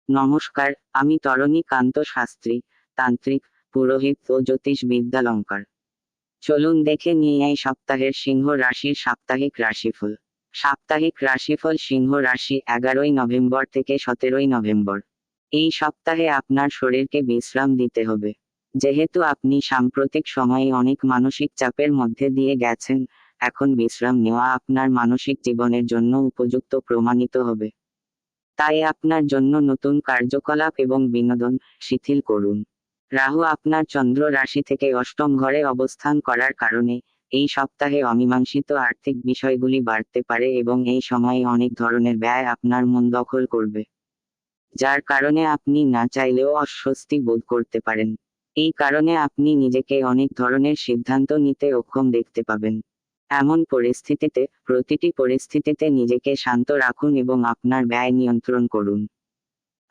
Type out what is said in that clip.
নমস্কার, আমি তরণী কান্ত শাস্ত্রী, তান্ত্রিক, পুরোহিত ও জ্যোতিষবিদ্যালঙ্কার। চলুন দেখে নিই এই সপ্তাহের সিংহ রাশির সাপ্তাহিক রাশিফল। সাপ্তাহিক রাশিফল সিংহ রাশি 11ই নভেম্বর থেকে 17ই নভেম্বর। এই সপ্তাহে আপনার শরীরকে বিশ্রাম দিতে হবে। যেহেতু আপনি সাম্প্রতিক সময়ে অনেক মানসিক চাপের মধ্যে দিয়ে গেছেন, এখন বিশ্রাম নেওয়া আপনার মানসিক জীবনের জন্য উপযুক্ত প্রমাণিত হবে। তাই আপনার জন্য নতুন কার্যকলাপ এবং বিনোদন শিথিল করুন। রাহু আপনার চন্দ্র রাশি থেকে অষ্টম ঘরে অবস্থান করার কারণে এই সপ্তাহে অমীমাংসিত আর্থিক বিষয়গুলি বাড়তে পারে এবং এই সময়ে অনেক ধরনের ব্যয় আপনার মন দখল করবে, যার কারণে আপনি না চাইলেও অস্বস্তি বোধ করতে পারেন। এই কারণে আপনি নিজেকে অনেক ধরনের সিদ্ধান্ত নিতে অক্ষম দেখতে পাবেন। এমন পরিস্থিতিতে প্রতিটি পরিস্থিতিতে নিজেকে শান্ত রাখুন এবং আপনার ব্যয় নিয়ন্ত্রণ করুন।